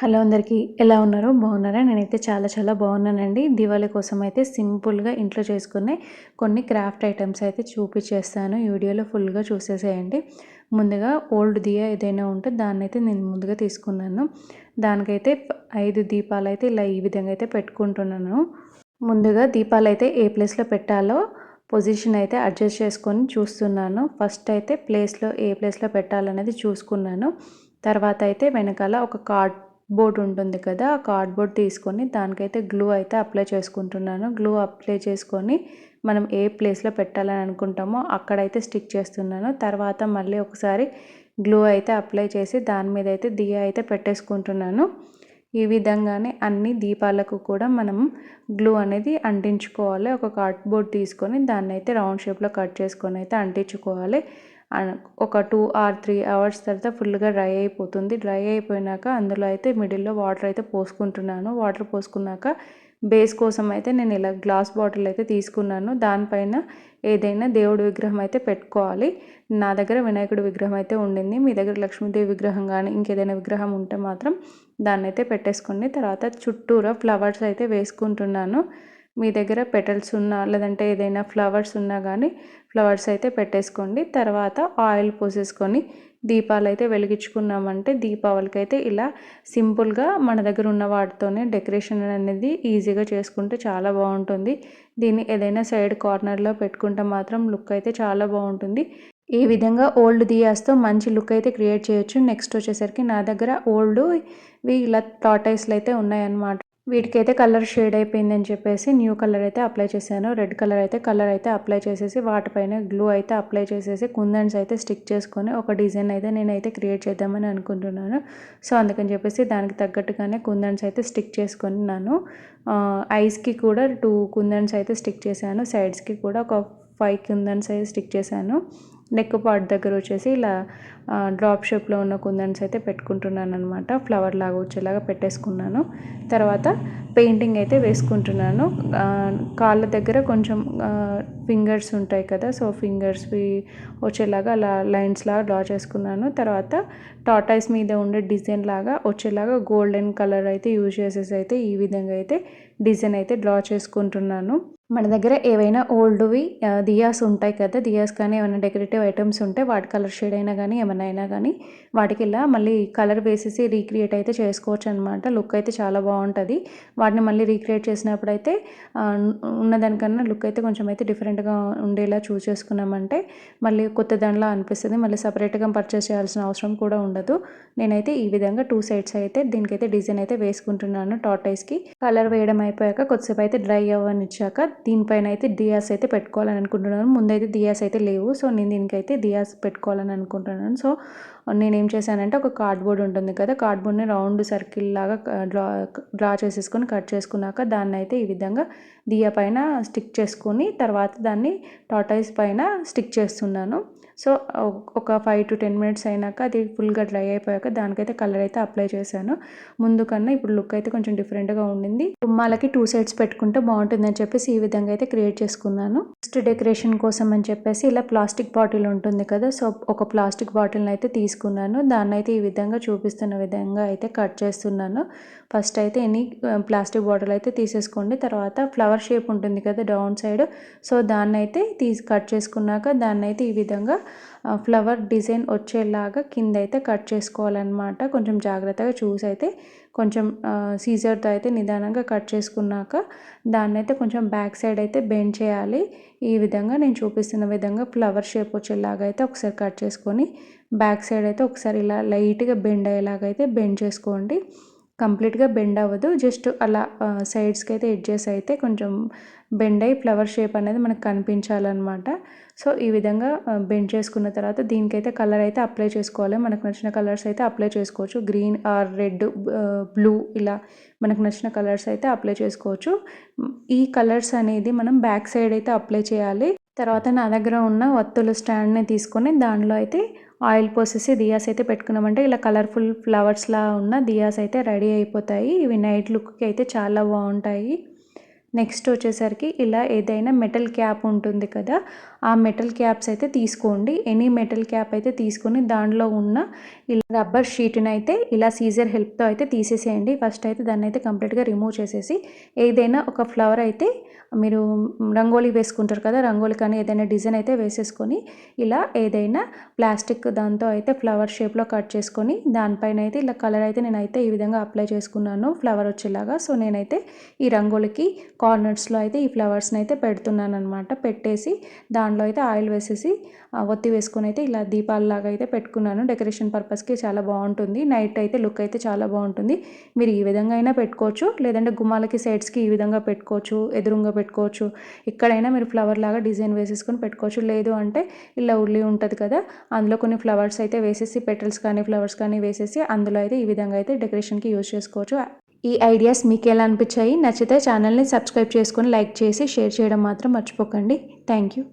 Hello అందరికీ ఎలా ఉన్నారు? బాగున్నారా? నేనైతే చాలా బాగున్నానండి. దివాళీ కోసం అయితే సింపుల్‌గా ఇంట్లో చేసుకునే కొన్ని క్రాఫ్ట్ ఐటెమ్స్ అయితే చూపించేస్తాను. ఈ వీడియోలో ఫుల్‌గా చూసేసేయండి. ముందుగా ఓల్డ్ దియా ఏదైనా ఉంటే దాన్నైతే నేను ముందుగా తీసుకున్నాను. దానికైతే 5 దీపాలైతే ఇలా ఈ విధంగా అయితే పెట్టుకుంటున్నాను. ముందుగా దీపాలైతే ఏ ప్లేస్‌లో పెట్టాలో పొజిషన్ అయితే అడ్జస్ట్ చేసుకొని చూస్తున్నాను. ఫస్ట్ అయితే ఏ ప్లేస్‌లో పెట్టాలనేది చూసుకున్నాను. తర్వాత అయితే వెనకాల ఒక కార్డ్‌బోర్డ్ ఉంటుంది కదా! ఆ కార్డ్‌బోర్డ్ తీసుకొని దానికైతే గ్లూ అయితే అప్లై చేసుకుంటున్నాను. గ్లూ అప్లై చేసుకొని మనం ఏ ప్లేస్‌లో పెట్టాలని అనుకుంటామో అక్కడైతే స్టిక్ చేస్తున్నాను. తర్వాత మళ్ళీ ఒకసారి గ్లూ అయితే అప్లై చేసి దాని మీద అయితే దియా అయితే పెట్టేసుకుంటున్నాను. ఈ విధంగానే అన్ని దీపాలకు కూడా మనం గ్లూ అనేది అంటించుకోవాలి. ఒక కార్డ్‌బోర్డ్ తీసుకొని దాన్నైతే రౌండ్ షేప్‌లో కట్ చేసుకొని అయితే అంటించుకోవాలి. ఒక 2 ఆర్ 3 అవర్స్ తర్వాత ఫుల్‌గా డ్రై అయిపోతుంది. డ్రై అయిపోయినాక అందులో అయితే మిడిల్‌లో వాటర్ అయితే పోసుకుంటున్నాను. వాటర్ పోసుకున్నాక బేస్ కోసం అయితే నేను ఇలా గ్లాస్ బాటిల్ అయితే తీసుకున్నాను. దానిపైన ఏదైనా దేవుడి విగ్రహం అయితే పెట్టుకోవాలి. నా దగ్గర వినాయకుడి విగ్రహం అయితే ఉండింది. మీ దగ్గర లక్ష్మీదేవి విగ్రహం కానీ ఇంకేదైనా విగ్రహం ఉంటే మాత్రం దాన్నైతే పెట్టేసుకోండి. తర్వాత చుట్టూరా ఫ్లవర్స్ అయితే వేసుకుంటున్నాను. మీ దగ్గర పెటల్స్ ఉన్నా లేదంటే ఏదైనా ఫ్లవర్స్ ఉన్నా కానీ ఫ్లవర్స్ అయితే పెట్టేసుకోండి. తర్వాత ఆయిల్ పోసేసుకొని దీపాలు అయితే వెలిగించుకున్నామంటే దీపావళికి అయితే ఇలా సింపుల్గా మన దగ్గర ఉన్న వాటితోనే డెకరేషన్ అనేది ఈజీగా చేసుకుంటే చాలా బాగుంటుంది. దీన్ని ఏదైనా సైడ్ కార్నర్లో పెట్టుకుంటే మాత్రం లుక్ అయితే చాలా బాగుంటుంది. ఈ విధంగా ఓల్డ్ దియాస్తో మంచి లుక్ అయితే క్రియేట్ చేయొచ్చు. నెక్స్ట్ వచ్చేసరికి నా దగ్గర ఓల్డ్వి ఇలా టార్టాయిస్లు అయితే ఉన్నాయన్నమాట. వీటికైతే కలర్ షేడ్ అయిపోయిందని చెప్పేసి న్యూ కలర్ అయితే అప్లై చేశాను. రెడ్ కలర్ అయితే అప్లై చేసేసి వాటిపైన గ్లూ అయితే అప్లై చేసేసి కుందన్స్ అయితే స్టిక్ చేసుకొని ఒక డిజైన్ అయితే నేనైతే క్రియేట్ చేద్దామని అనుకుంటున్నాను. సో అందుకని చెప్పేసి దానికి తగ్గట్టుగానే కుందన్స్ అయితే స్టిక్ చేసుకున్నాను. ఐస్కి కూడా 2 కుందన్స్ అయితే స్టిక్ చేశాను. సైడ్స్కి కూడా ఒక 5 కుందన్స్ అయితే స్టిక్ చేశాను. నెక్ పార్ట్ దగ్గర వచ్చేసి ఇలా డ్రాప్ షేప్లో ఉన్న కుందన్స్ అయితే పెట్టుకుంటున్నాను అనమాట. ఫ్లవర్ లాగా వచ్చేలాగా పెట్టేసుకున్నాను. తర్వాత పెయింటింగ్ అయితే వేసుకుంటున్నాను. కాళ్ళ దగ్గర కొంచెం ఫింగర్స్ ఉంటాయి కదా! సో ఫింగర్స్వి వచ్చేలాగా అలా లైన్స్ లాగా డ్రా చేసుకున్నాను. తర్వాత టార్టాయిస్ మీద ఉండే డిజైన్ లాగా వచ్చేలాగా గోల్డెన్ కలర్ అయితే యూజ్ చేసేసి అయితే ఈ విధంగా అయితే డిజైన్ అయితే డ్రా చేసుకుంటున్నాను. మన దగ్గర ఏవైనా ఓల్డ్వి దియాస్ ఉంటాయి కదా! దియాస్ కానీ ఏమైనా డెకరేటివ్ ఐటమ్స్ ఉంటే వాటి కలర్ షేడ్ అయినా కానీ ఏమైనా అయినా కానీ వాటికి ఇలా మళ్ళీ కలర్ వేసేసి రీక్రియేట్ అయితే చేసుకోవచ్చు అనమాట. లుక్ అయితే చాలా బాగుంటుంది. వాటిని మళ్ళీ రీక్రియేట్ చేసినప్పుడైతే ఉన్నదానికన్నా లుక్ అయితే కొంచెం అయితే డిఫరెంట్గా ఉండేలా చూస్ చేసుకున్నామంటే మళ్ళీ కొత్త దానిలా అనిపిస్తుంది. మళ్ళీ సపరేట్గా పర్చేస్ చేయాల్సిన అవసరం కూడా ఉండదు. నేనైతే ఈ విధంగా 2 సైడ్స్ అయితే దీనికైతే డిజైన్ అయితే వేసుకుంటున్నాను. టార్టాయిస్కి కలర్ వేయడం అయిపోయాక కొద్దిసేపు అయితే డ్రై అవ్వనిచ్చాక దీనిపైన అయితే దియాస్ అయితే పెట్టుకోవాలని అనుకుంటున్నాను. ముందైతే దియాస్ అయితే లేవు. సో నేను దీనికైతే దియాస్ పెట్టుకోవాలని అనుకుంటున్నాను. సో నేనేం చేశానంటే ఒక కార్డ్బోర్డ్ ఉంటుంది కదా! కార్డ్బోర్డ్ని రౌండ్ సర్కిల్ లాగా డ్రా చేసేసుకొని కట్ చేసుకున్నాక దాన్ని అయితే ఈ విధంగా దియా పైన స్టిక్ చేసుకొని తర్వాత దాన్ని టార్టాయిస్ పైన స్టిక్ చేస్తున్నాను. సో ఒక 5 to 10 మినిట్స్ అయినాక అది ఫుల్గా డ్రై అయిపోయాక దానికైతే కలర్ అయితే అప్లై చేశాను. ముందు కన్నా ఇప్పుడు లుక్ అయితే కొంచెం డిఫరెంట్గా ఉండింది. గుమ్మాలకి 2 సైడ్స్ పెట్టుకుంటే బాగుంటుందని చెప్పేసి ఈ విధంగా అయితే క్రియేట్ చేసుకున్నాను. నెక్స్ట్ డెకరేషన్ కోసం అని చెప్పేసి ఇలా ప్లాస్టిక్ బాటిల్ ఉంటుంది కదా! సో ఒక ప్లాస్టిక్ బాటిల్ని అయితే తీసుకున్నాను. దాన్ని అయితే ఈ విధంగా చూపిస్తున్న విధంగా అయితే కట్ చేస్తున్నాను. ఫస్ట్ అయితే ప్లాస్టిక్ బాటిల్ అయితే తీసేసుకోండి. తర్వాత ఫ్లవర్ షేప్ ఉంటుంది కదా డౌన్ సైడ్, సో దాన్ని అయితే కట్ చేసుకున్నాక దాన్ని అయితే ఈ విధంగా ఫ్లవర్ డిజైన్ వచ్చేలాగా కింద అయితే కట్ చేసుకోవాలన్నమాట. కొంచెం జాగ్రత్తగా చూసి అయితే కొంచెం సీజర్తో అయితే నిదానంగా కట్ చేసుకున్నాక దాన్ని అయితే కొంచెం బ్యాక్ సైడ్ అయితే బెండ్ చేయాలి. ఈ విధంగా నేను చూపిస్తున్న విధంగా ఫ్లవర్ షేప్ వచ్చేలాగా అయితే ఒకసారి కట్ చేసుకొని బ్యాక్ సైడ్ అయితే ఒకసారి ఇలా లైట్గా బెండ్ అయ్యేలాగా అయితే బెండ్ చేసుకోండి. కంప్లీట్గా బెండ్ అవ్వదు, జస్ట్ అలా సైడ్స్కి అయితే ఎడ్జెస్ అయితే కొంచెం బెండ్ అయ్యి ఫ్లవర్ షేప్ అనేది మనకు కనిపించాలన్నమాట. సో ఈ విధంగా బెండ్ చేసుకున్న తర్వాత దీనికైతే కలర్ అయితే అప్లై చేసుకోవాలి. మనకు నచ్చిన కలర్స్ అయితే అప్లై చేసుకోవచ్చు. గ్రీన్ ఆర్ రెడ్, బ్లూ ఇలా మనకు నచ్చిన కలర్స్ అయితే అప్లై చేసుకోవచ్చు. ఈ కలర్స్ అనేది మనం బ్యాక్ సైడ్ అయితే అప్లై చేయాలి. తర్వాత నా దగ్గర ఉన్న వత్తుల స్టాండ్ని తీసుకొని దానిలో అయితే ఆయిల్ పోసేసి దియాస్ అయితే పెట్టుకున్నామంటే ఇలా కలర్ఫుల్ ఫ్లవర్స్లా ఉన్న దియాస్ అయితే రెడీ అయిపోతాయి. ఇవి నైట్ లుక్కి అయితే చాలా బాగుంటాయి. నెక్స్ట్ వచ్చేసరికి ఇలా ఏదైనా మెటల్ క్యాప్ ఉంటుంది కదా, ఆ ఆ మెటల్ క్యాప్స్ అయితే తీసుకోండి. ఎనీ మెటల్ క్యాప్ అయితే తీసుకొని దాంట్లో ఉన్న ఇలా రబ్బర్ షీట్ని అయితే ఇలా సీజర్ హెల్ప్తో అయితే తీసేసేయండి. ఫస్ట్ అయితే దాన్ని అయితే కంప్లీట్గా రిమూవ్ చేసేసి ఏదైనా ఒక ఫ్లవర్ అయితే మీరు రంగోలీ వేసుకుంటారు కదా, రంగోలీ కానీ ఏదైనా డిజైన్ అయితే వేసేసుకొని ఇలా ఏదైనా ప్లాస్టిక్ దాంతో అయితే ఫ్లవర్ షేప్లో కట్ చేసుకొని దానిపైన అయితే ఇలా కలర్ అయితే నేనైతే ఈ విధంగా అప్లై చేసుకున్నాను ఫ్లవర్ వచ్చేలాగా. సో నేనైతే ఈ రంగోలికి కార్నర్స్లో అయితే ఈ ఫ్లవర్స్ని అయితే పెడుతున్నాను అనమాట. పెట్టేసి దాంట్లో అయితే ఆయిల్ వేసేసి ఒత్తి వేసుకొని అయితే ఇలా దీపాలలాగా అయితే పెట్టుకున్నాను. డెకరేషన్ పర్పస్కి చాలా బాగుంటుంది. నైట్ అయితే లుక్ అయితే చాలా బాగుంటుంది. మీరు ఈ విధంగా అయినా పెట్టుకోవచ్చు, లేదంటే గుమ్మాలకి సైడ్స్కి ఈ విధంగా పెట్టుకోవచ్చు, ఎదురుగా పెట్టుకోవచ్చు. ఎక్కడైనా మీరు ఫ్లవర్ లాగా డిజైన్ వేసేసుకొని పెట్టుకోవచ్చు. లేదు అంటే ఇలా ఉల్లి ఉంటుంది కదా, అందులో కొన్ని ఫ్లవర్స్ అయితే వేసేసి పెటల్స్ కానీ ఫ్లవర్స్ కానీ వేసేసి అందులో అయితే ఈ విధంగా అయితే డెకరేషన్కి యూజ్ చేసుకోవచ్చు. ఈ ఐడియాస్ మీకు ఎలా అనిపించాయి? నచ్చితే ఛానల్ని సబ్స్క్రైబ్ చేసుకొని లైక్ చేసి షేర్ చేయడం మాత్రం మర్చిపోకండి. Thank you.